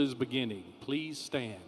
is beginning. Please stand.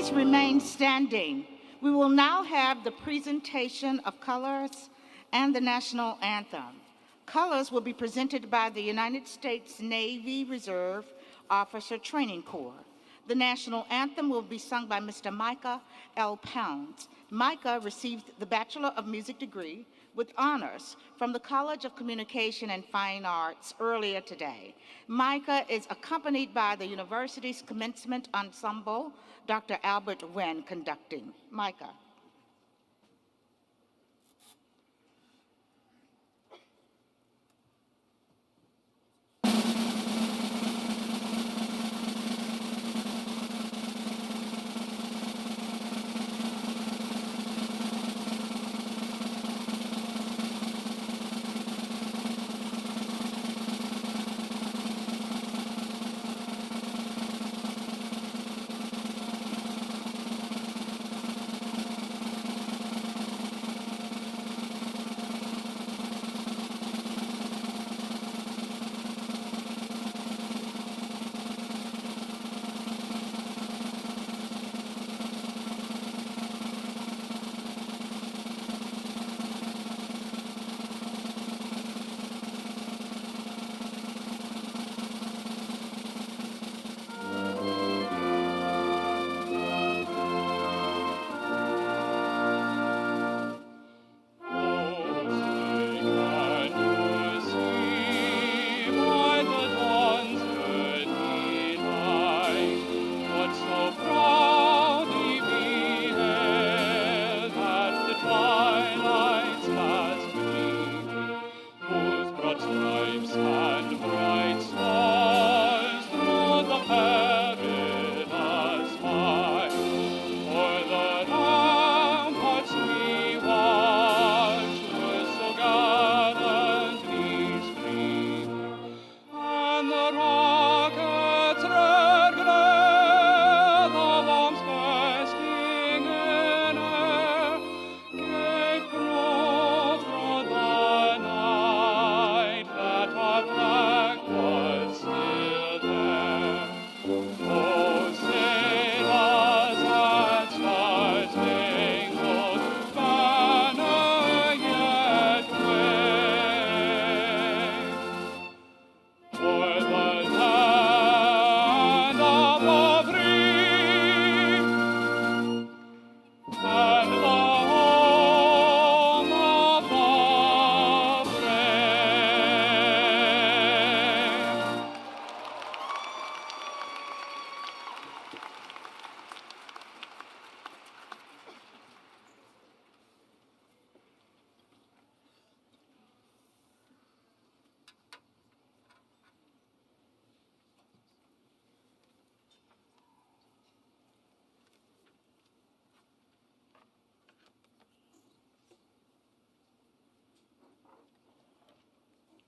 Please remain standing. We will now have the presentation of colors and the national anthem. Colors will be presented by the United States Navy Reserve Officer Training Corps. The national anthem will be sung by Mr. Micah L. Pounds. Micah received the Bachelor of Music degree with honors from the College of Communication and Fine Arts earlier today. Micah is accompanied by the university's Commencement Ensemble, Dr. Albert Wen conducting. Micah.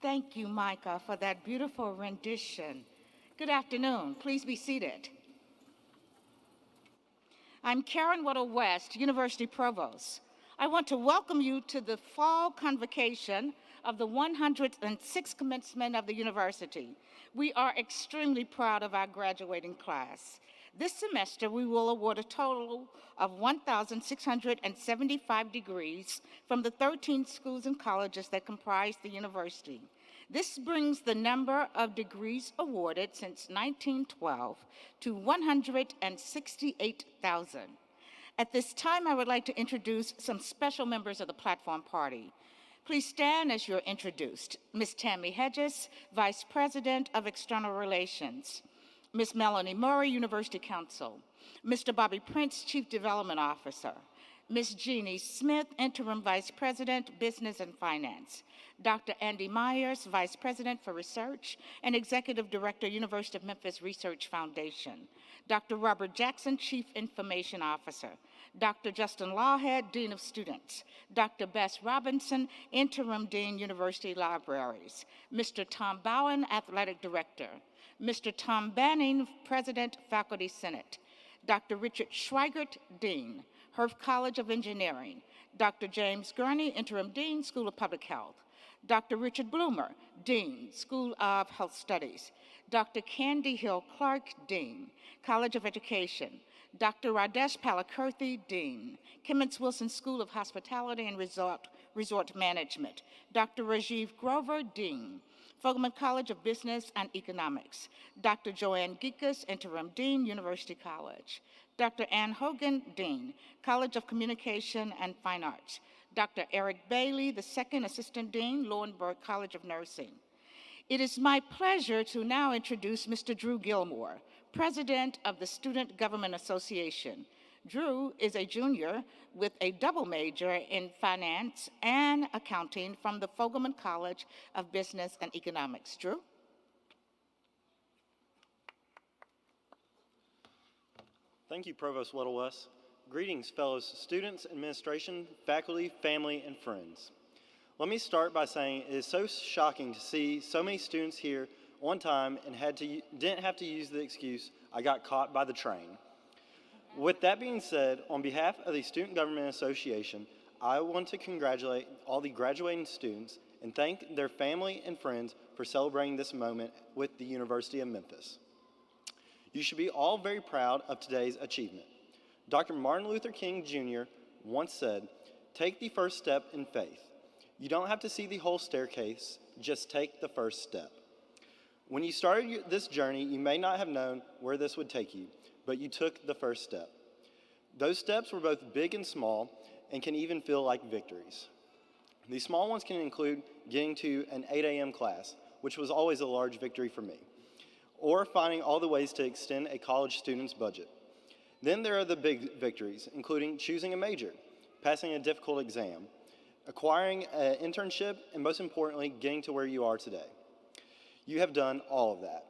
Thank you, Micah, for that beautiful rendition. Good afternoon. Please be seated. I'm Karen Whittle West, University Provost. I want to welcome you to the fall convocation of the 106th commencement of the university. We are extremely proud of our graduating class. This semester, we will award a total of 1,675 degrees from the 13 schools and colleges that comprise the university. This brings the number of degrees awarded since 1912 to 168,000. At this time, I would like to introduce some special members of the platform party. Please stand as you're introduced. Ms. Tammy Hedges, Vice President of External Relations. Ms. Melanie Murray, University Counsel. Mr. Bobby Prince, Chief Development Officer. Ms. Jeannie Smith, Interim Vice President, Business and Finance. Dr. Andy Myers, Vice President for Research and Executive Director, University of Memphis Research Foundation. Dr. Robert Jackson, Chief Information Officer. Dr. Justin Lawhead, Dean of Students. Dr. Bess Robinson, Interim Dean, University Libraries. Mr. Tom Bowen, Athletic Director. Mr. Tom Banning, President, Faculty Senate. Dr. Richard Schweigert, Dean, Herf College of Engineering. Dr. James Gurney, Interim Dean, School of Public Health. Dr. Richard Bloomer, Dean, School of Health Studies. Dr. Candy Hill Clark, Dean, College of Education. Dr. Radesh Palakurthi, Dean, Kimmons Wilson School of Hospitality and Resort Management. Dr. Rajiv Grover, Dean, Fogelman College of Business and Economics. Dr. Joanne Gikas, Interim Dean, University College. Dr. Ann Hogan, Dean, College of Communication and Fine Arts. Dr. Eric Bailey, the Second Assistant Dean, Lauenburg College of Nursing. It is my pleasure to now introduce Mr. Drew Gilmore, President of the Student Government Association. Drew is a junior with a double major in finance and accounting from the Fogelman College of Business and Economics. Drew? Thank you, Provost Whittle-West. Greetings, fellow students, administration, faculty, family, and friends. Let me start by saying it is so shocking to see so many students here on time and didn't have to use the excuse, "I got caught by the train." With that being said, on behalf of the Student Government Association, I want to congratulate all the graduating students and thank their family and friends for celebrating this moment with the University of Memphis. You should be all very proud of today's achievement. Dr. Martin Luther King Jr. once said, "Take the first step in faith. You don't have to see the whole staircase, just take the first step." When you started this journey, you may not have known where this would take you, but you took the first step. Those steps were both big and small and can even feel like victories. These small ones can include getting to an 8 a.m. class, which was always a large victory for me, or finding all the ways to extend a college student's budget. Then there are the big victories, including choosing a major, passing a difficult exam, acquiring an internship, and most importantly, getting to where you are today. You have done all of that.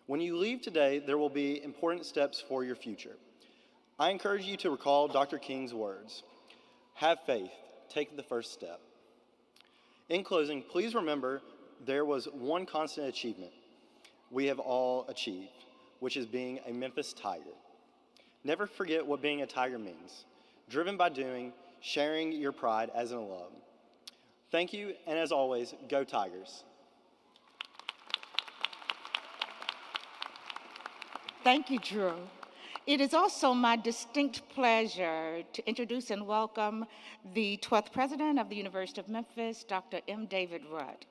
When you leave today, there will be important steps for your future. I encourage you to recall Dr. King's words, "Have faith, take the first step." In closing, please remember there was one constant achievement. we have all achieved, which is being a Memphis Tiger. Never forget what being a Tiger means. Driven by doing, sharing your pride as an alum. Thank you, and as always, go Tigers. Thank you, Drew. It is also my distinct pleasure to introduce and welcome the 12th President of the University of Memphis, Dr. M. David Rudd.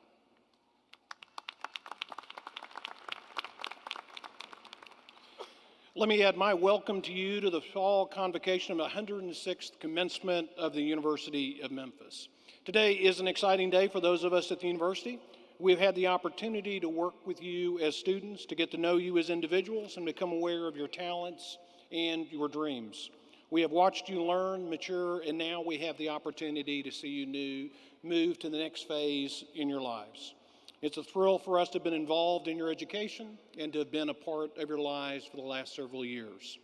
Let me add my welcome to you to the fall convocation of the 106th commencement of the University of Memphis. Today is an exciting day for those of us at the university. We've had the opportunity to work with you as students, to get to know you as individuals, and become aware of your talents and your dreams. We have watched you learn, mature, and now we have the opportunity to see you move to the next phase in your lives. It's a thrill for us to have been involved in your education and to have been a part of your lives for the last several years.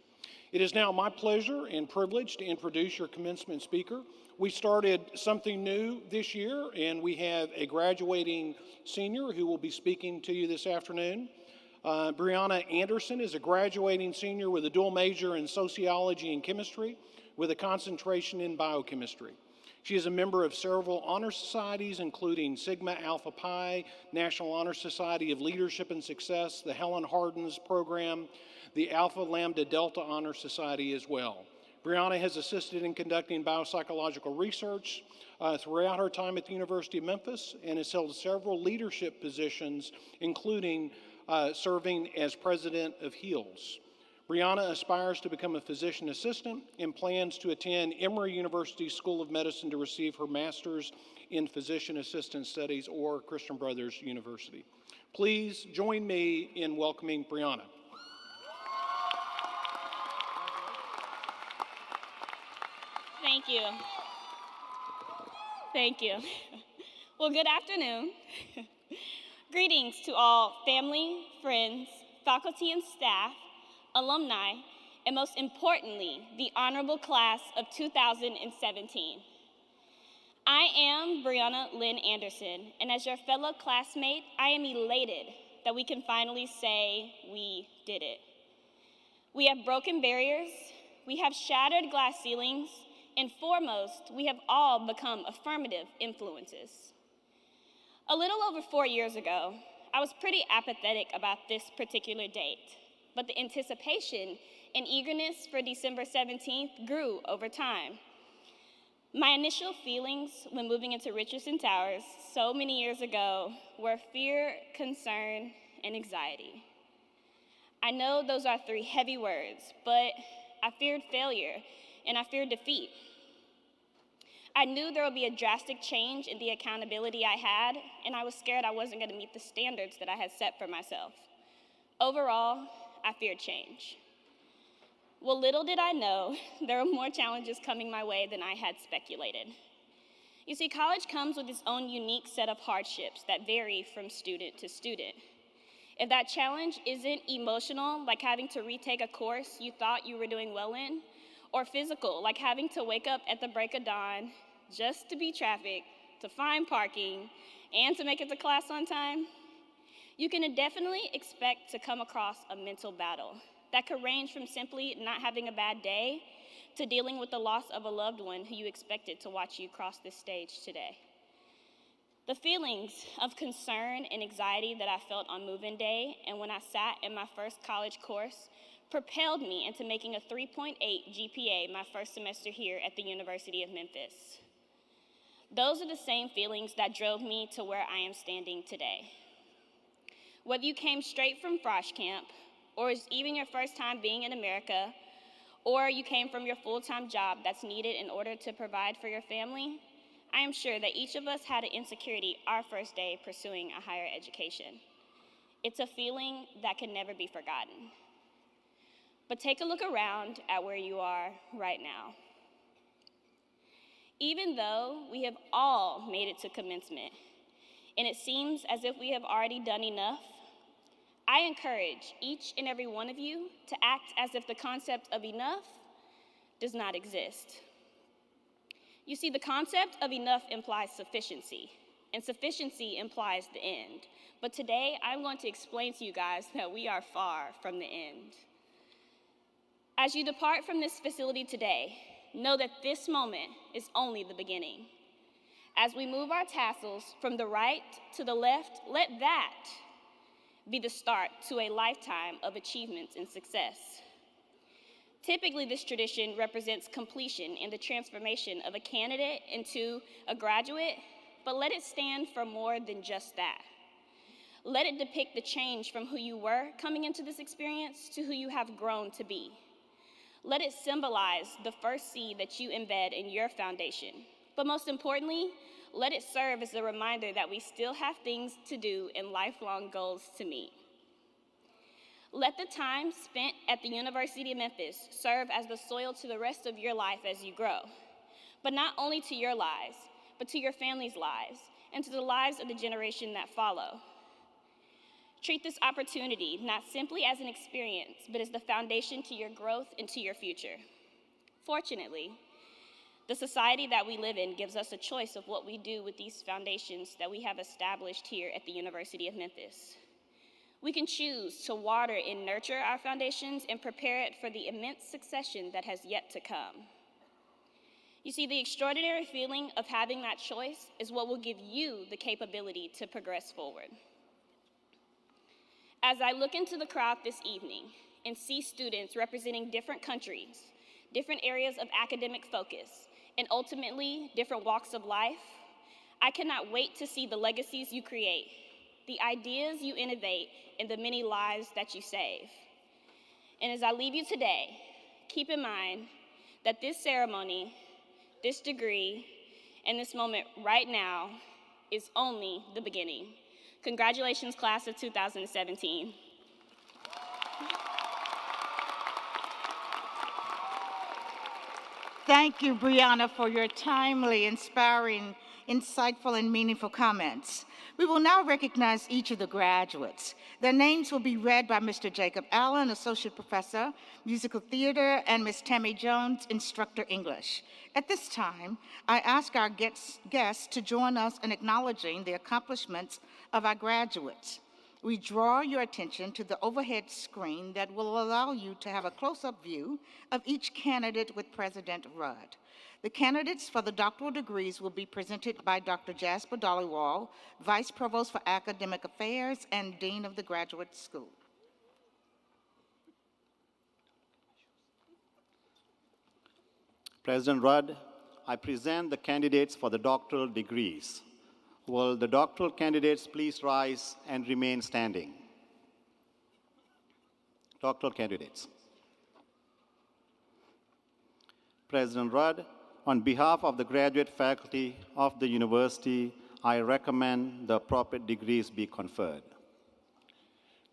It is now my pleasure and privilege to introduce your commencement speaker. We started something new this year, and we have a graduating senior who will be speaking to you this afternoon. Brianna Anderson is a graduating senior with a dual major in sociology and chemistry with a concentration in biochemistry. She is a member of several honor societies, including Sigma Alpha Pi, National Honor Society of Leadership and Success, the Helen Hardens Program, the Alpha Lambda Delta Honor Society as well. Brianna has assisted in conducting biopsychological research throughout her time at the University of Memphis and has held several leadership positions, including serving as president of HEALS. Brianna aspires to become a physician assistant and plans to attend Emory University School of Medicine to receive her master's in physician assistant studies or Christian Brothers University. Please join me in welcoming Brianna. Thank you. Thank you. Well, good afternoon. Greetings to all family, friends, faculty and staff, alumni, and most importantly, the honorable class of 2017. I am Brianna Lynn Anderson, and as your fellow classmate, I am elated that we can finally say we did it. We have broken barriers, we have shattered glass ceilings, and foremost, we have all become affirmative influences. A little over 4 years ago, I was pretty apathetic about this particular date, but the anticipation and eagerness for December 17th grew over time. My initial feelings when moving into Richardson Towers so many years ago were fear, concern, and anxiety. I know those are 3 heavy words, but I feared failure and I feared defeat. I knew there would be a drastic change in the accountability I had, and I was scared I wasn't going to meet the standards that I had set for myself. Overall, I feared change. Well, little did I know, there were more challenges coming my way than I had speculated. You see, college comes with its own unique set of hardships that vary from student to student. If that challenge isn't emotional, like having to retake a course you thought you were doing well in, or physical, like having to wake up at the break of dawn just to beat traffic, to find parking, and to make it to class on time, you can definitely expect to come across a mental battle that could range from simply not having a bad day to dealing with the loss of a loved one who you expected to watch you cross this stage today. The feelings of concern and anxiety that I felt on move-in day and when I sat in my first college course propelled me into making a 3.8 GPA my first semester here at the University of Memphis. Those are the same feelings that drove me to where I am standing today. Whether you came straight from Frosh Camp, or it's even your first time being in America, or you came from your full-time job that's needed in order to provide for your family, I am sure that each of us had an insecurity our first day pursuing a higher education. It's a feeling that can never be forgotten. But take a look around at where you are right now. Even though we have all made it to commencement, and it seems as if we have already done enough, I encourage each and every one of you to act as if the concept of enough does not exist. You see, the concept of enough implies sufficiency, and sufficiency implies the end. But today, I'm going to explain to you guys that we are far from the end. As you depart from this facility today, know that this moment is only the beginning. As we move our tassels from the right to the left, let that be the start to a lifetime of achievements and success. Typically, this tradition represents completion and the transformation of a candidate into a graduate, but let it stand for more than just that. Let it depict the change from who you were coming into this experience to who you have grown to be. Let it symbolize the first seed that you embed in your foundation. But most importantly, let it serve as a reminder that we still have things to do and lifelong goals to meet. Let the time spent at the University of Memphis serve as the soil to the rest of your life as you grow. But not only to your lives, but to your family's lives and to the lives of the generation that follow. Treat this opportunity not simply as an experience, but as the foundation to your growth and to your future. Fortunately, the society that we live in gives us a choice of what we do with these foundations that we have established here at the University of Memphis. We can choose to water and nurture our foundations and prepare it for the immense succession that has yet to come. You see, the extraordinary feeling of having that choice is what will give you the capability to progress forward. As I look into the crowd this evening and see students representing different countries, different areas of academic focus, and ultimately different walks of life, I cannot wait to see the legacies you create, the ideas you innovate, and the many lives that you save. And as I leave you today, keep in mind that this ceremony, this degree, and this moment right now is only the beginning. Congratulations, class of 2017. Thank you, Brianna, for your timely, inspiring, insightful, and meaningful comments. We will now recognize each of the graduates. Their names will be read by Mr. Jacob Allen, Associate Professor, Musical Theater, and Ms. Tammy Jones, Instructor English. At this time, I ask our guests to join us in acknowledging the accomplishments of our graduates. We draw your attention to the overhead screen that will allow you to have a close-up view of each candidate with President Rudd. The candidates for the doctoral degrees will be presented by Dr. Jasper Dollywall, Vice Provost for Academic Affairs and Dean of the Graduate School. President Rudd, I present the candidates for the doctoral degrees. Will the doctoral candidates please rise and remain standing? Doctoral candidates. President Rudd, on behalf of the graduate faculty of the university, I recommend the appropriate degrees be conferred.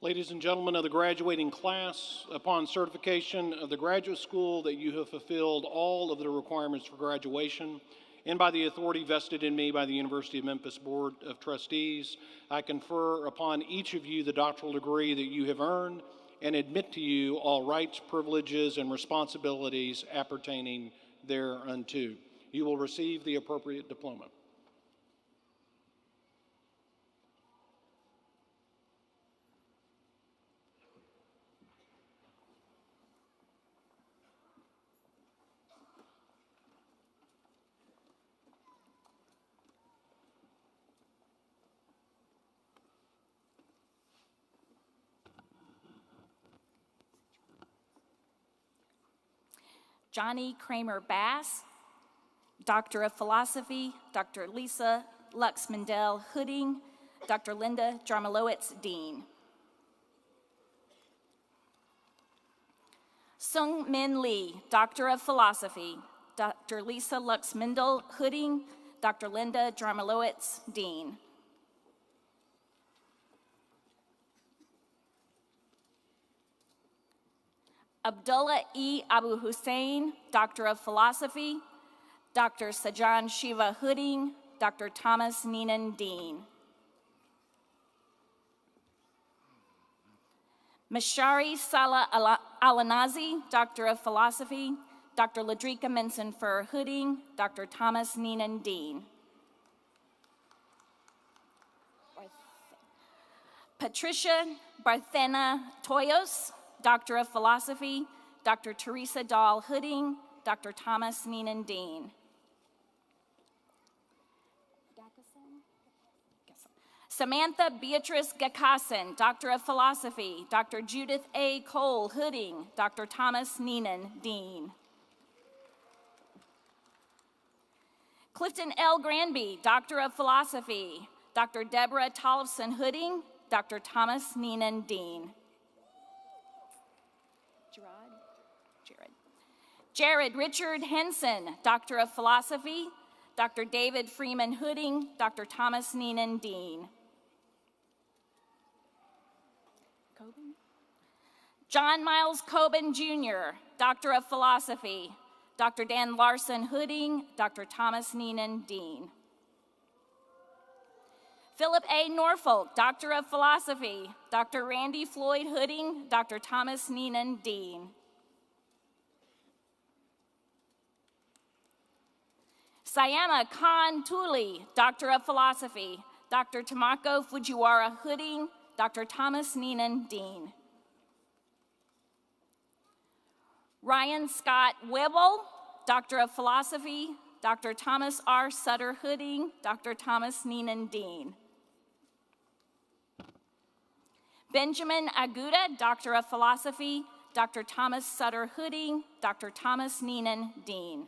Ladies and gentlemen of the graduating class, upon certification of the graduate school that you have fulfilled all of the requirements for graduation, and by the authority vested in me by the University of Memphis Board of Trustees, I confer upon each of you the doctoral degree that you have earned and admit to you all rights, privileges, and responsibilities appertaining thereunto. You will receive the appropriate diploma. Johnny Kramer Bass, Doctor of Philosophy, Dr. Lisa Lux Mendel Hooding, Dr. Linda Jarmalowitz, Dean. Sung Min Lee, Doctor of Philosophy, Dr. Lisa Lux Mendel Hooding, Dr. Linda Jarmalowitz, Dean. Abdullah E. Abu Hussein, Doctor of Philosophy, Dr. Sajan Shiva Hooding, Dr. Thomas Neenan, Dean. Mashari Salah Alanazi, Doctor of Philosophy, Dr. Ladrika Minson Fur Hooding, Dr. Thomas Neenan, Dean. Patricia Barthena Toyos, Doctor of Philosophy, Dr. Teresa Dahl Hooding, Dr. Thomas Neenan Dean. Samantha Beatrice Gakasin, Doctor of Philosophy, Dr. Judith A. Cole Hooding, Dr. Thomas Neenan Dean. Clifton L. Granby, Doctor of Philosophy, Dr. Deborah Tollefson Hooding, Dr. Thomas Neenan Dean. Jared Richard Henson, Doctor of Philosophy, Dr. David Freeman Hooding, Dr. Thomas Neenan Dean. John Miles Coben Jr., Doctor of Philosophy, Dr. Dan Larson Hooding, Dr. Thomas Neenan Dean. Philip A. Norfolk, Doctor of Philosophy, Dr. Randy Floyd Hooding, Dr. Thomas Neenan Dean. Sayama Khan Tuli, Doctor of Philosophy, Dr. Tamako Fujiwara Hooding, Dr. Thomas Neenan Dean. Ryan Scott Webble, Doctor of Philosophy, Dr. Thomas R. Sutter Hooding, Dr. Thomas Neenan Dean. Benjamin Aguda, Doctor of Philosophy, Dr. Thomas Sutter Hooding, Dr. Thomas Neenan Dean.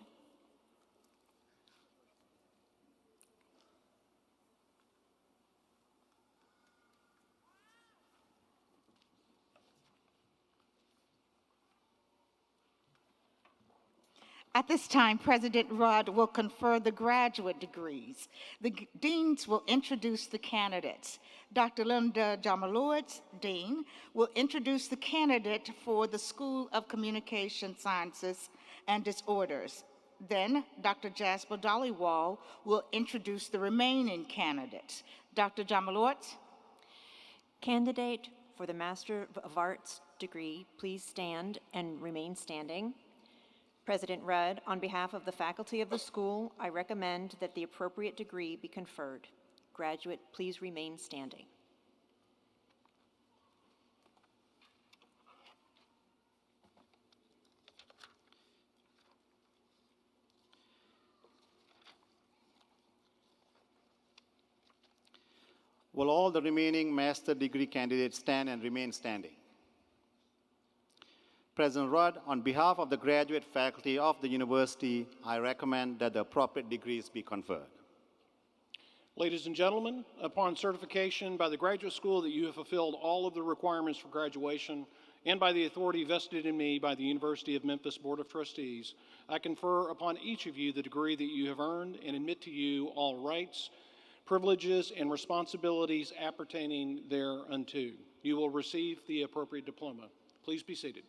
At this time, President Rudd will confer the graduate degrees. The deans will introduce the candidates. Dr. Linda Jamalowitz, Dean, will introduce the candidate for the School of Communication Sciences and Disorders. Then, Dr. Jasper Dollywall will introduce the remaining candidates. Dr. Jamalowitz? Candidate for the Master of Arts degree, please stand and remain standing. President Rudd, on behalf of the faculty of the school, I recommend that the appropriate degree be conferred. Graduate, please remain standing. Will all the remaining master degree candidates stand and remain standing? President Rudd, on behalf of the graduate faculty of the university, I recommend that the appropriate degrees be conferred. Ladies and gentlemen, upon certification by the graduate school that you have fulfilled all of the requirements for graduation and by the authority vested in me by the University of Memphis Board of Trustees, I confer upon each of you the degree that you have earned and admit to you all rights, privileges, and responsibilities appertaining thereunto. You will receive the appropriate diploma. Please be seated.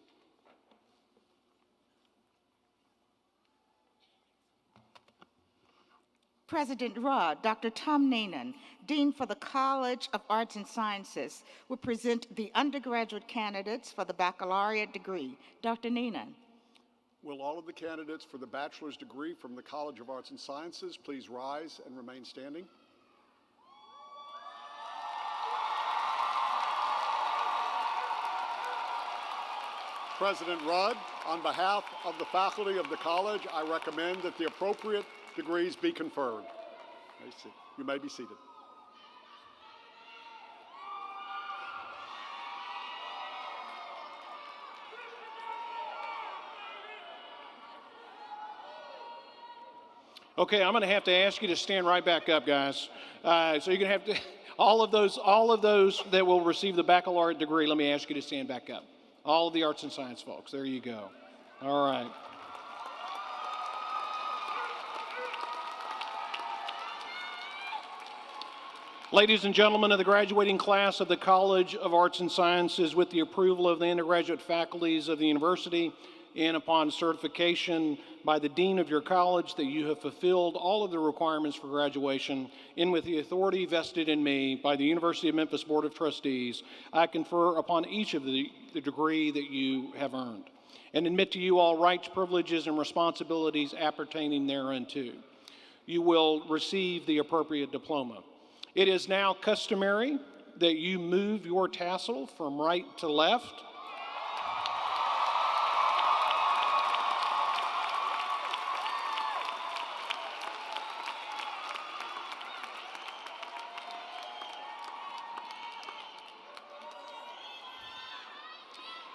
President Rudd, Dr. Tom Neenan, Dean for the College of Arts and Sciences, will present the undergraduate candidates for the baccalaureate degree. Dr. Neenan. Will all of the candidates for the bachelor's degree from the College of Arts and Sciences please rise and remain standing? President Rudd, on behalf of the faculty of the college, I recommend that the appropriate degrees be conferred. You may be seated. Okay, I'm going to have to ask you to stand right back up, guys. So you're going to have to, all of those that will receive the baccalaureate degree, let me ask you to stand back up. All of the arts and science folks, there you go. All right. Ladies and gentlemen of the graduating class of the College of Arts and Sciences, with the approval of the undergraduate faculties of the university and upon certification by the dean of your college that you have fulfilled all of the requirements for graduation, and with the authority vested in me by the University of Memphis Board of Trustees, I confer upon each of the degree that you have earned, and admit to you all rights, privileges, and responsibilities appertaining thereunto. You will receive the appropriate diploma. It is now customary that you move your tassel from right to left.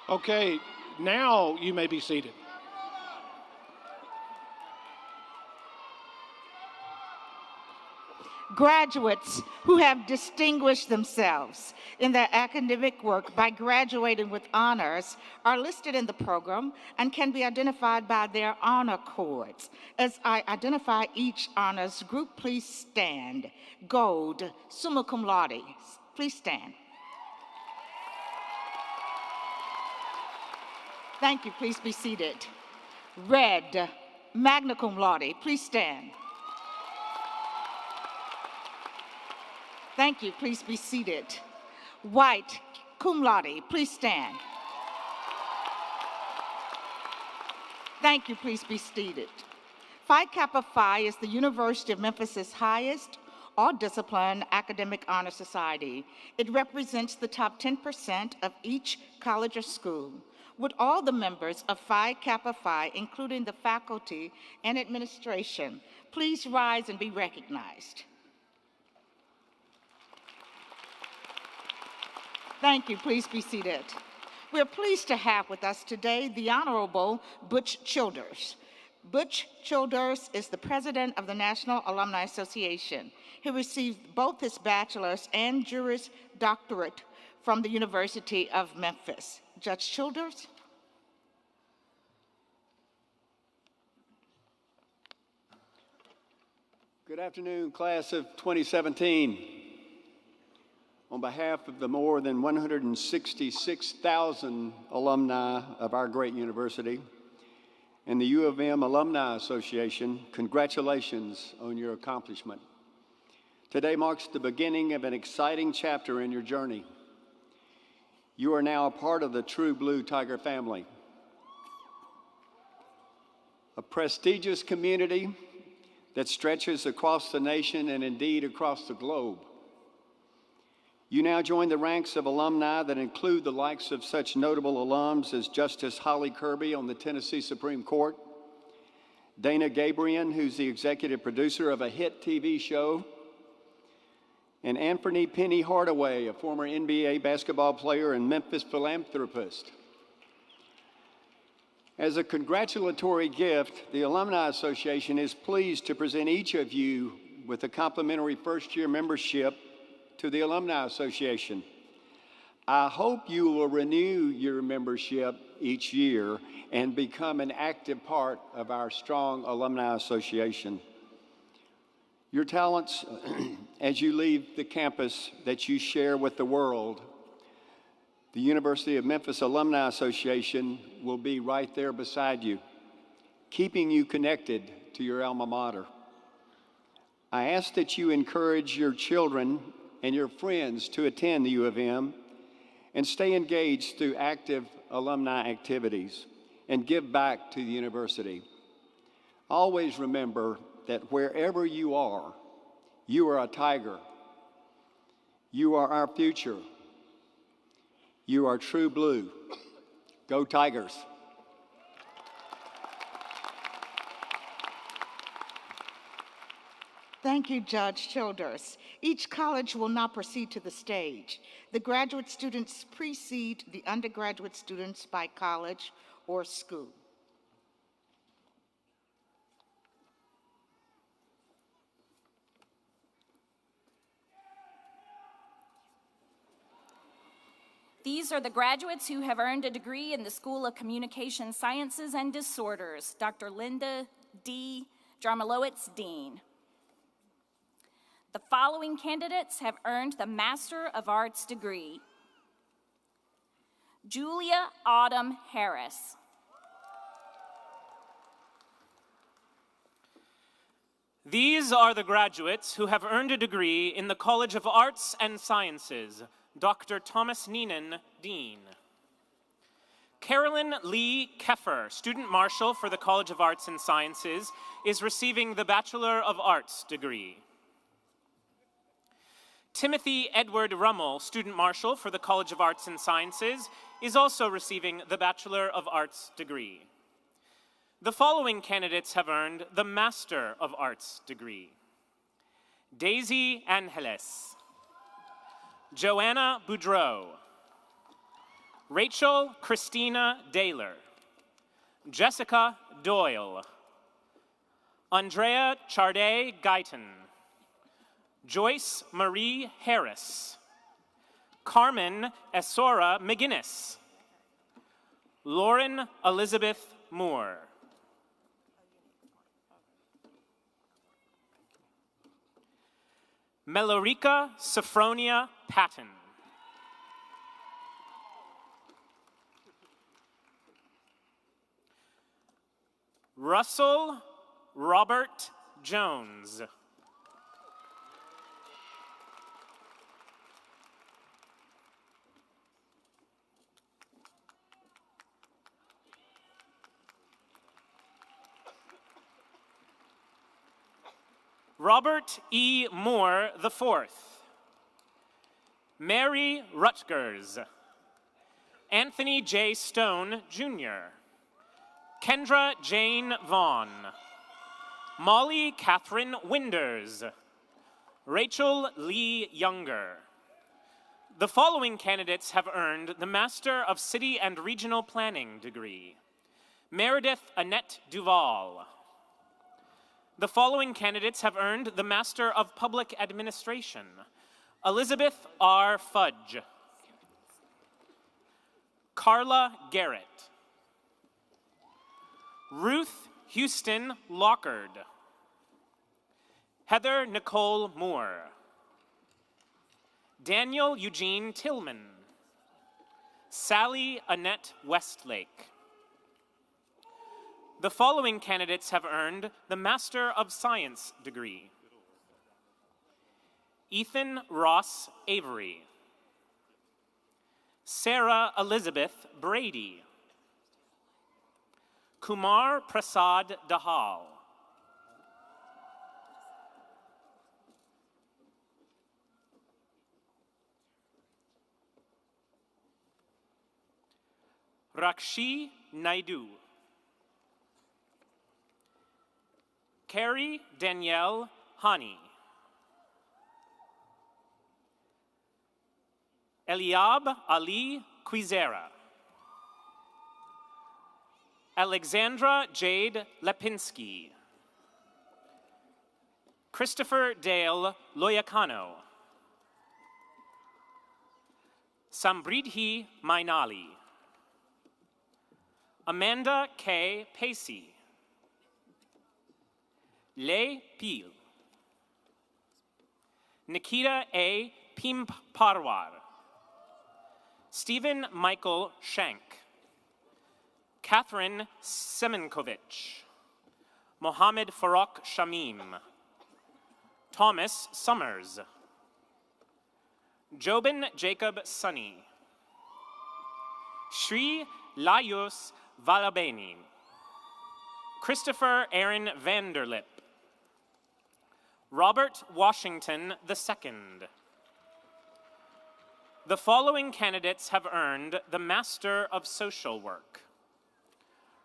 Okay, now you may be seated. Graduates who have distinguished themselves in their academic work by graduating with honors are listed in the program and can be identified by their honor cords. As I identify each honors group, please stand. Gold, summa cum laude, please stand. Thank you, please be seated. Red, magna cum laude, please stand. Thank you, please be seated. White, cum laude, please stand. Thank you, please be seated. Phi Kappa Phi is the University of Memphis' highest all-discipline academic honor society. It represents the top 10% of each college or school. Would all the members of Phi Kappa Phi, including the faculty and administration, please rise and be recognized? Thank you. Please be seated. We're pleased to have with us today the Honorable Butch Childers. Butch Childers is the president of the National Alumni Association. He received both his bachelor's and Juris Doctorate from the University of Memphis. Judge Childers. Good afternoon, class of 2017. On behalf of the more than 166,000 alumni of our great university and the U of M Alumni Association, congratulations on your accomplishment. Today marks the beginning of an exciting chapter in your journey. You are now a part of the True Blue Tiger family, a prestigious community that stretches across the nation and indeed across the globe. You now join the ranks of alumni that include the likes of such notable alums as Justice Holly Kirby on the Tennessee Supreme Court, Dana Gabriel, who's the executive producer of a hit TV show, and Anthony Penny Hardaway, a former NBA basketball player and Memphis philanthropist. As a congratulatory gift, the Alumni Association is pleased to present each of you with a complimentary first-year membership to the Alumni Association. I hope you will renew your membership each year and become an active part of our strong Alumni Association. Your talents as you leave the campus that you share with the world, the University of Memphis Alumni Association will be right there beside you, keeping you connected to your alma mater. I ask that you encourage your children and your friends to attend the U of M and stay engaged through active alumni activities and give back to the university. Always remember that wherever you are a tiger. You are our future. You are true blue. Go Tigers. Thank you, Judge Childers. Each college will now proceed to the stage. The graduate students precede the undergraduate students by college or school. These are the graduates who have earned a degree in the School of Communication Sciences and Disorders. Dr. Linda D. Jarmilowitz, Dean. The following candidates have earned the Master of Arts degree. Julia Autumn Harris. These are the graduates who have earned a degree in the College of Arts and Sciences. Dr. Thomas Neenan, Dean. Carolyn Lee Keffer, Student Marshal for the College of Arts and Sciences, is receiving the Bachelor of Arts degree. Timothy Edward Rummel, Student Marshal for the College of Arts and Sciences, is also receiving the Bachelor of Arts degree. The following candidates have earned the Master of Arts degree: Daisy Angeles, Joanna Boudreau, Rachel Christina Daler, Jessica Doyle, Andrea Charday Guyton, Joyce Marie Harris, Carmen Esora McGinnis, Lauren Elizabeth Moore. Melorica Sophronia Patton. Russell Robert Jones. Robert E. Moore IV. Mary Rutgers. Anthony J. Stone, Jr. Kendra Jane Vaughn. Molly Catherine Winders. Rachel Lee Younger. The following candidates have earned the Master of City and Regional Planning degree: Meredith Annette Duval. The following candidates have earned the Master of Public Administration: Elizabeth R. Fudge, Carla Garrett, Ruth Houston Lockard, Heather Nicole Moore, Daniel Eugene Tillman, Sally Annette Westlake. The following candidates have earned the Master of Science degree: Ethan Ross Avery, Sarah Elizabeth Brady, Kumar Prasad Dahal, Rakshi Naidu, Carrie Danielle Hani, Eliab Ali Quizera, Alexandra Jade Lepinski, Christopher Dale Loyacano, Samridhi Mainali, Amanda K. Pacey, Lei Peel, Nikita A. Pimparwar, Stephen Michael Shank, Catherine Semenkovich, Mohammed Farok Shamim, Thomas Summers, Jobin Jacob Sunny, Sri Lajos Valabeni, Christopher Aaron Vanderlip, Robert Washington II. The following candidates have earned the Master of Social Work: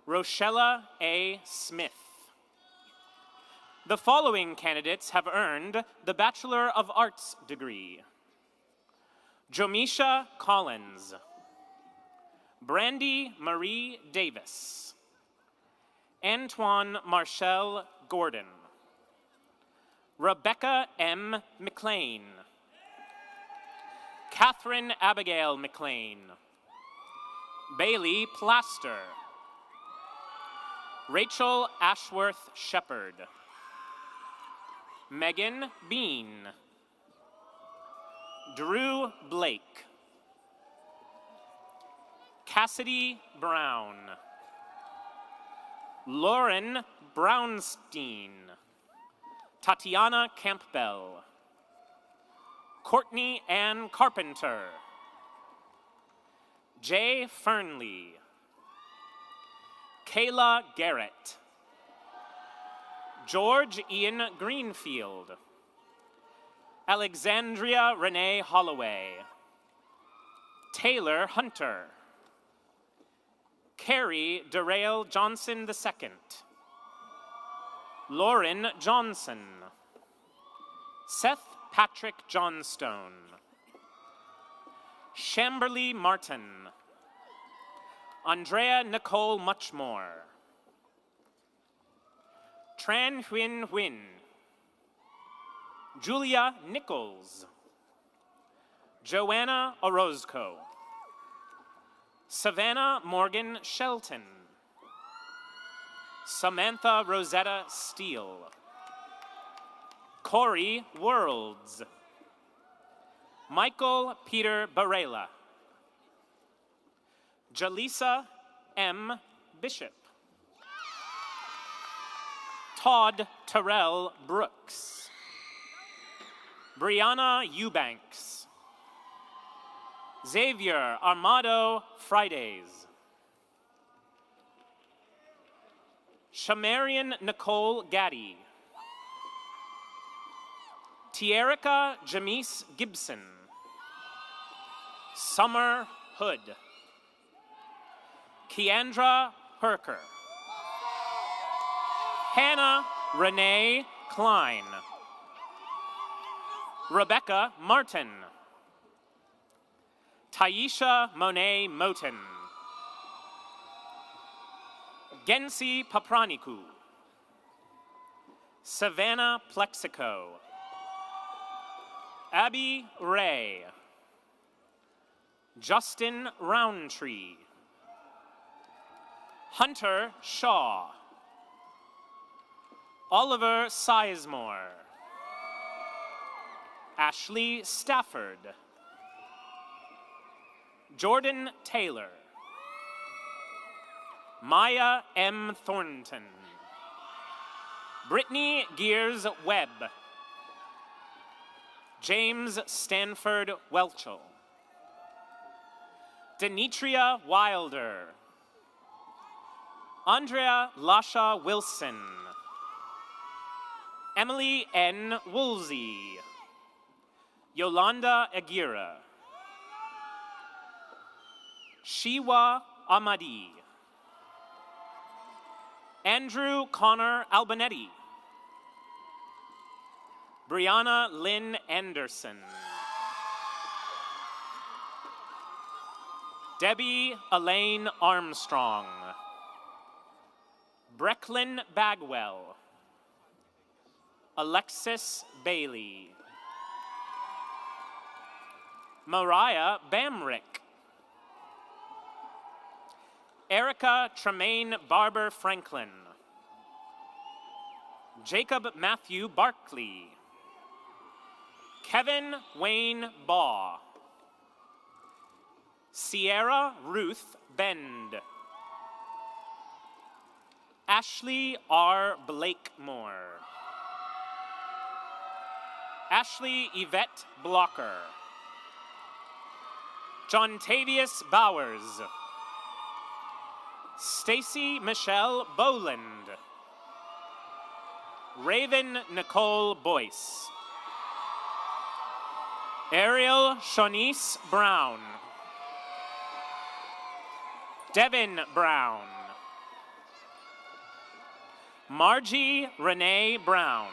Rochella A. Smith. The following candidates have earned the Bachelor of Arts degree: Jomisha Collins, Brandy Marie Davis, Antoine Marshall Gordon, Rebecca M. McLean, Catherine Abigail McLean, Bailey Plaster, Rachel Ashworth Shepard, Megan Bean, Drew Blake, Cassidy Brown, Lauren Brownstein, Tatiana Campbell, Courtney Ann Carpenter, Jay Fernley, Kayla Garrett, George Ian Greenfield, Alexandria Renee Holloway, Taylor Hunter, Carrie Derail Johnson II, Lauren Johnson, Seth Patrick Johnstone, Shamberly Martin, Andrea Nicole Muchmore, Tran Huynh Huynh, Julia Nichols, Joanna Orozco, Savannah Morgan Shelton, Samantha Rosetta Steele, Corey Worlds, Michael Peter Barela, Jalisa M. Bishop, Todd Terrell Brooks, Brianna Eubanks, Xavier Armado Fridays, Shamarian Nicole Gaddy, Tierica Jamise Gibson, Summer Hood, Keandra Herker, Hannah Renee Klein, Rebecca Martin, Taisha Monet Moten, Gensi Papraniku, Savannah Plexico, Abby Ray, Justin Roundtree, Hunter Shaw, Oliver Sizemore, Ashley Stafford, Jordan Taylor, Maya M. Thornton, Brittany Gears Webb, James Stanford Welchel, Denitria Wilder, Andrea Lasha Wilson, Emily N. Woolsey, Yolanda Aguirre, Shiwa Amadi, Andrew Connor Albanetti, Brianna Lynn Anderson, Debbie Elaine Armstrong, Brecklin Bagwell, Alexis Bailey, Mariah Bamrick, Erica Tremaine Barber Franklin, Jacob Matthew Barkley, Kevin Wayne Baugh, Sierra Ruth Bend, Ashley R. Blakemore, Ashley Yvette Blocker, Jontavius Bowers, Stacy Michelle Boland, Raven Nicole Boyce, Ariel Shanice Brown, Devin Brown, Margie Renee Brown,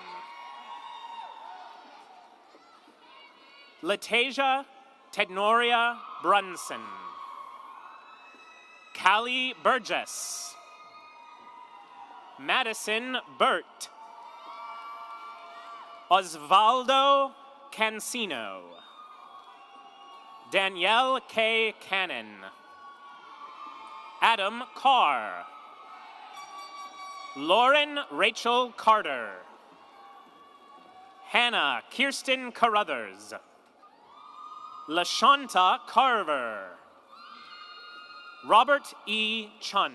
Latasia Tednoria Brunson, Callie Burgess, Madison Burt, Osvaldo Cancino, Danielle K. Cannon, Adam Carr, Lauren Rachel Carter, Hannah Kirsten Carruthers, LaShanta Carver, Robert E. Chun,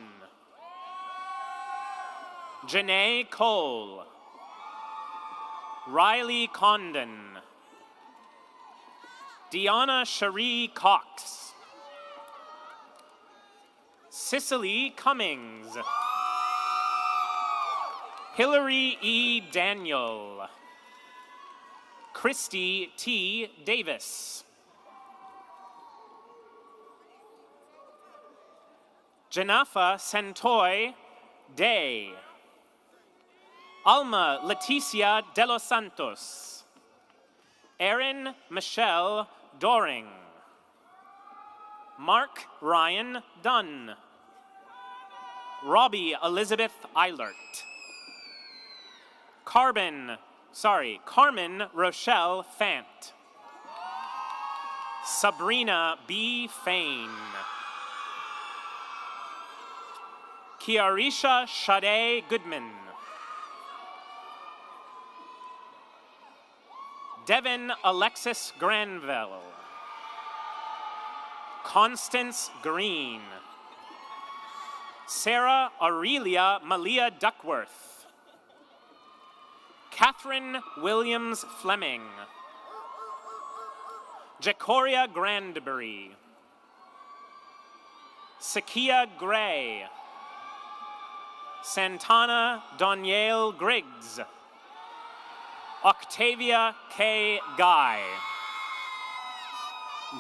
Janae Cole, Riley Condon, Deanna Cherie Cox, Cicely Cummings, Hillary E. Daniel, Christy T. Davis. Janafa Santoy Day. Alma Leticia de los Santos. Erin Michelle Doring. Mark Ryan Dunn. Robbie Elizabeth Eilert. Carmen Rochelle Fant. Sabrina B. Fain. Kiarisha Shade Goodman. Devin Alexis Granville. Constance Green. Sarah Aurelia Malia Duckworth. Catherine Williams Fleming. Jacoria Grandbury. Sakia Gray. Santana Danielle Griggs. Octavia K. Guy.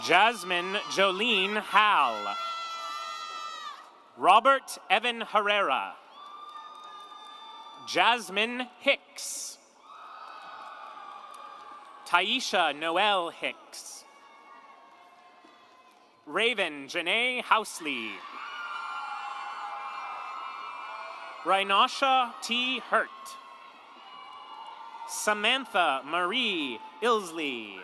Jasmine Jolene Hall. Robert Evan Herrera. Jasmine Hicks. Taisha Noel Hicks. Raven Janae Housley. Rhinosha T. Hurt. Samantha Marie Ilsley.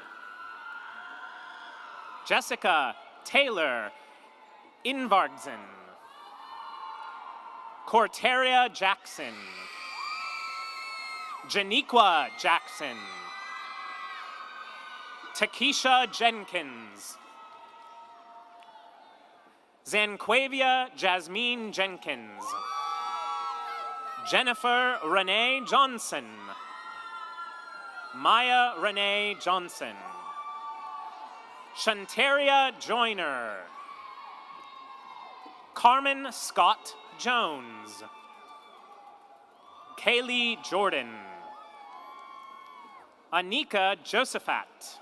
Jessica Taylor Invargsen. Corteria Jackson. Janiqua Jackson. Takesha Jenkins. Zanquavia Jasmine Jenkins. Jennifer Renee Johnson. Maya Renee Johnson. Shantaria Joyner. Carmen Scott Jones. Kaylee Jordan. Anika Josephat.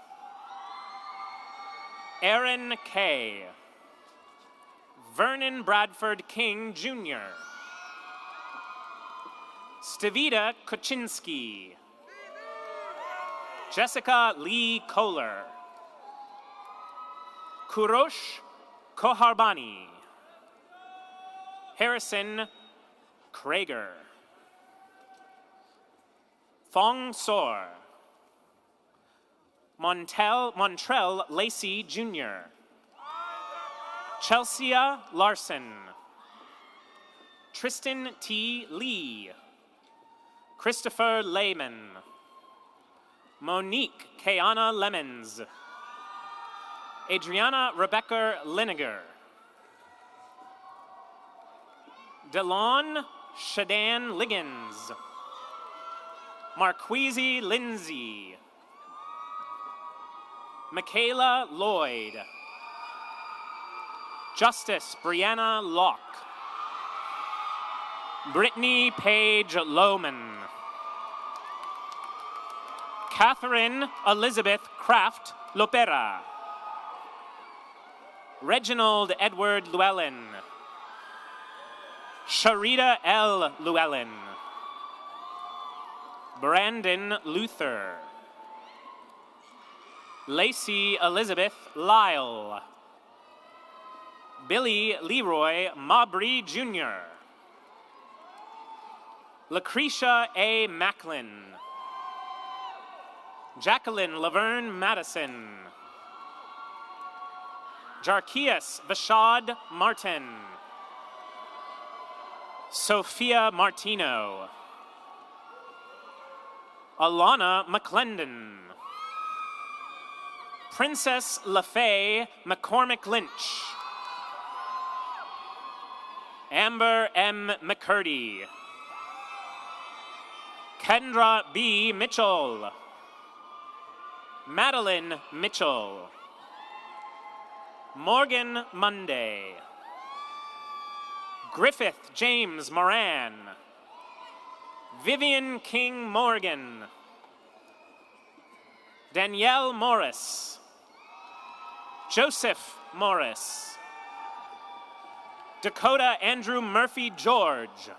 Aaron Kay. Vernon Bradford King Jr. Stavita Kuczynski. Jessica Lee Kohler. Kurosh Koharbani. Harrison Krager. Thong Sor. Montrell Lacey Jr. Chelsea Larson. Tristan T. Lee. Christopher Lehman. Monique Kayana Lemons. Adriana Rebecca Liniger. Delon Shadan Liggins. Marquise Lindsay. Michaela Lloyd. Justice Brianna Locke. Brittany Page Lohman. Catherine Elizabeth Kraft Lopera. Reginald Edward Llewellyn. Sharita L. Llewellyn. Brandon Luther. Lacey Elizabeth Lyle. Billy Leroy Mabry Jr. Lucretia A. Macklin. Jacqueline Laverne Madison. Jarkias Vashad Martin. Sophia Martino. Alana McClendon. Princess LaFay McCormick Lynch. Amber M. McCurdy. Kendra B. Mitchell. Madeline Mitchell. Morgan Monday. Griffith James Moran. Vivian King Morgan. Danielle Morris. Joseph Morris. Dakota Andrew Murphy George.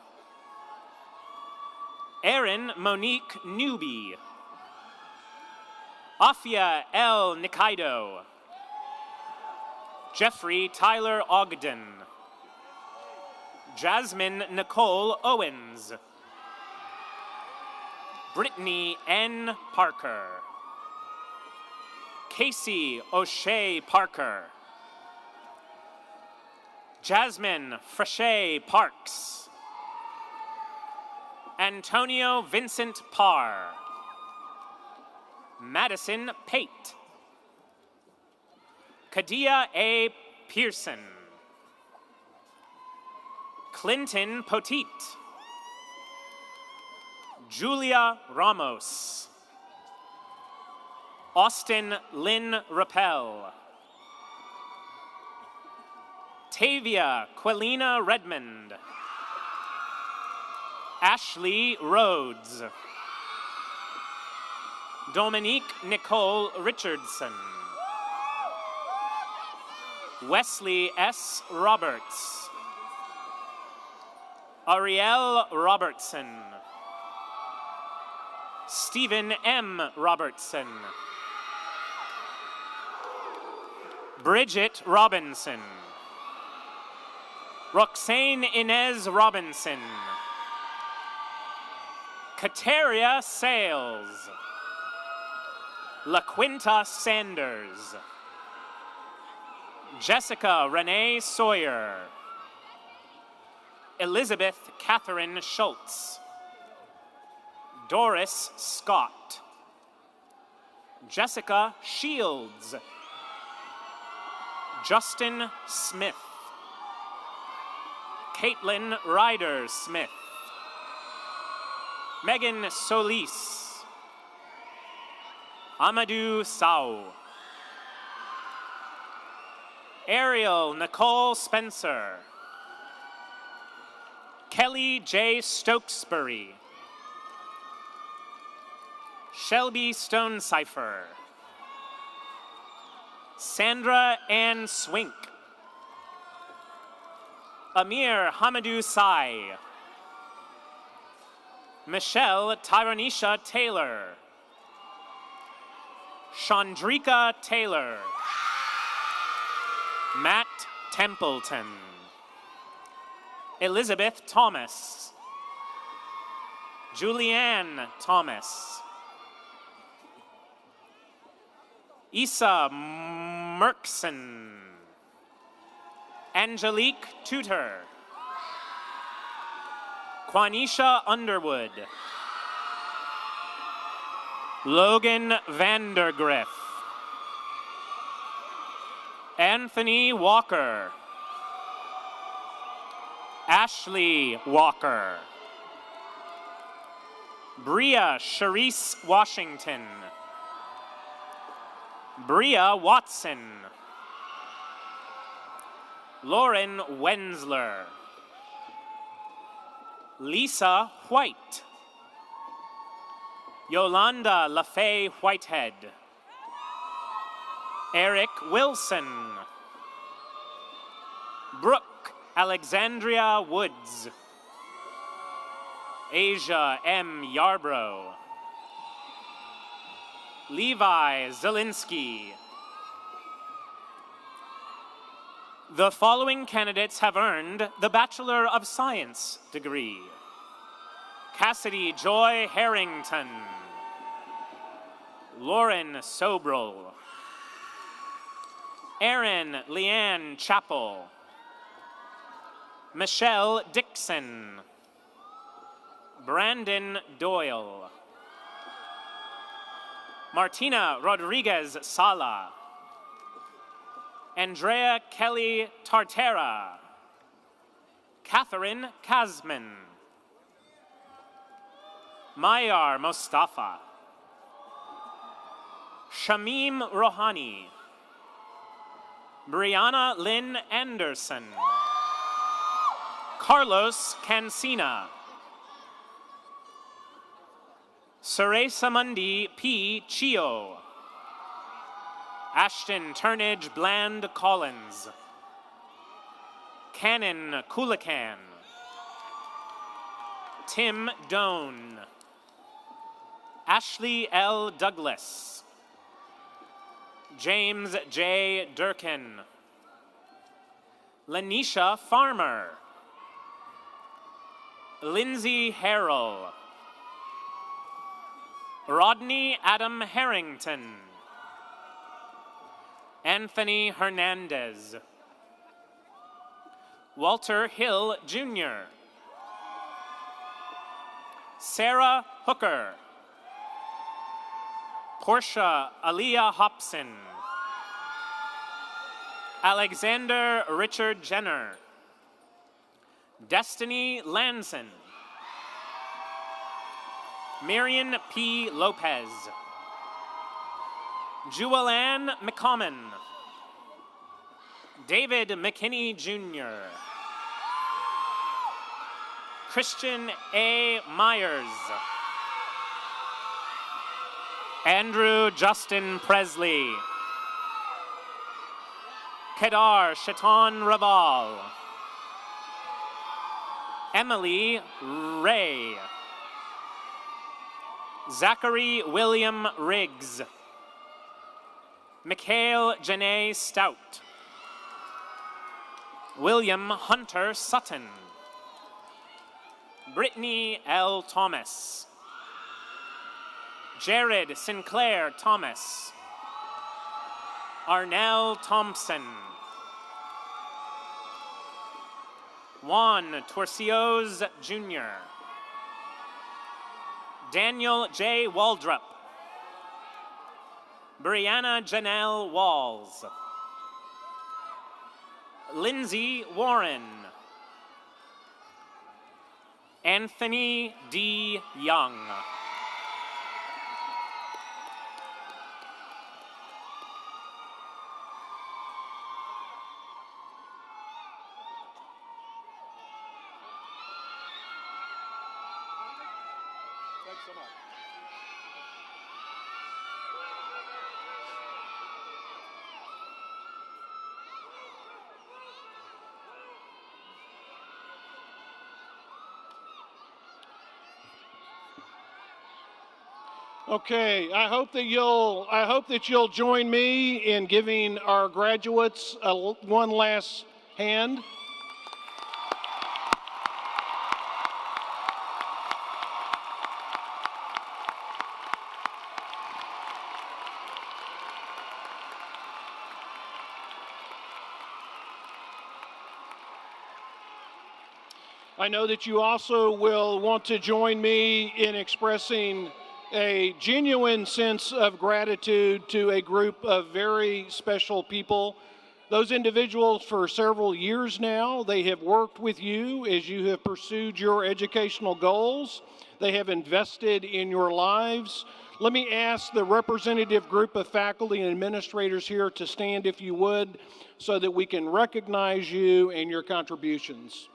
Erin Monique Newby. Afia L. Nikaido. Jeffrey Tyler Ogden. Jasmine Nicole Owens. Brittany N. Parker. Casey O'Shea Parker. Jasmine Frechey Parks. Antonio Vincent Parr. Madison Pate. Kadia A. Pearson. Clinton Poteet. Julia Ramos. Austin Lynn Rappel. Tavia Quelina Redmond. Ashley Rhodes. Dominique Nicole Richardson. Wesley S. Roberts. Ariel Robertson. Stephen M. Robertson. Bridget Robinson. Roxane Inez Robinson. Kateria Sales. LaQuinta Sanders. Jessica Renee Sawyer. Elizabeth Catherine Schultz. Doris Scott. Jessica Shields. Justin Smith. Caitlin Ryder Smith. Megan Solis. Amadou Sao. Ariel Nicole Spencer. Kelly J. Stokesbury. Shelby Stonecipher. Sandra Ann Swink. Amir Hamadou Sai. Michelle Tyranisha Taylor. Chandrika Taylor. Matt Templeton. Elizabeth Thomas. Julianne Thomas. Issa Merkson. Angelique Tutor. Quanisha Underwood. Logan Vandergriff. Anthony Walker. Ashley Walker. Bria Charisse Washington. Bria Watson. Lauren Wensler. Lisa White. Yolanda LaFay Whitehead. Eric Wilson. Brooke Alexandria Woods. Asia M. Yarbrough. Levi Zielinski. The following candidates have earned the Bachelor of Science degree. Cassidy Joy Harrington. Lauren Sobral. Erin Leanne Chappell. Michelle Dixon. Brandon Doyle. Martina Rodriguez Sala. Andrea Kelly Tartera. Catherine Kazman. Mayar Mostafa. Shamim Rohani. Brianna Lynn Anderson. Carlos Cancina. Suresamundi P. Chio. Ashton Turnage Bland Collins. Cannon Coolican. Tim Doan. Ashley L. Douglas. James J. Durkin. Lanisha Farmer. Lindsay Harrell. Rodney Adam Harrington. Anthony Hernandez. Walter Hill Jr. Sarah Hooker. Portia Aaliyah Hobson. Alexander Richard Jenner. Destiny Lanson. Marion P. Lopez. Jewel-Ann McCommon. David McKinney Jr. Christian A. Myers. Andrew Justin Presley. Kedar Shaitan Raval. Emily Ray. Zachary William Riggs. Mikhail Janae Stout. William Hunter Sutton. Brittany L. Thomas. Jared Sinclair Thomas. Arnell Thompson. Juan Torcios Jr. Daniel J. Waldrop. Brianna Janelle Walls. Lindsay Warren. Anthony D. Young. Thanks so much. Okay, I hope that you'll join me in giving our graduates one last hand. I know that you also will want to join me in expressing a genuine sense of gratitude to a group of very special people. Those individuals for several years now, they have worked with you as you have pursued your educational goals. They have invested in your lives. Let me ask the representative group of faculty and administrators here to stand if you would, so that we can recognize you and your contributions.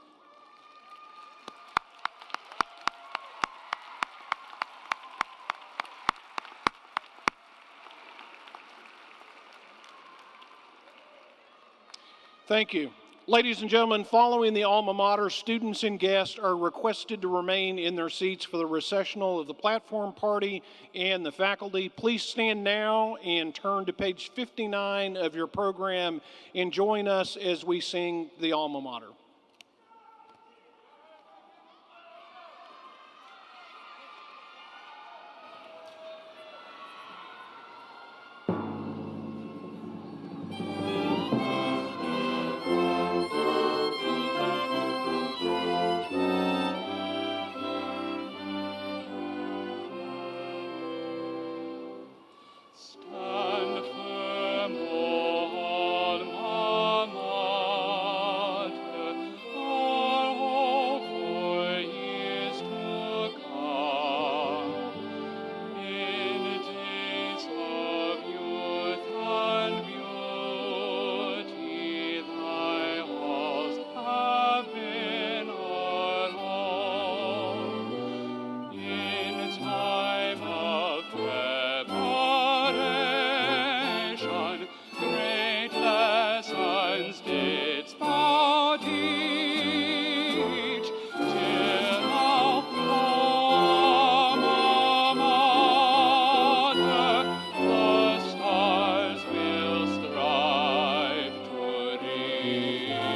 Thank you. Ladies and gentlemen, following the alma mater, students and guests are requested to remain in their seats for the recessional of the platform party and the faculty. Please stand now and turn to page 59 of your program and join us as we sing the alma mater. Stand firm, O alma mater, its bow teach, till our alma mater the stars will strive to reach.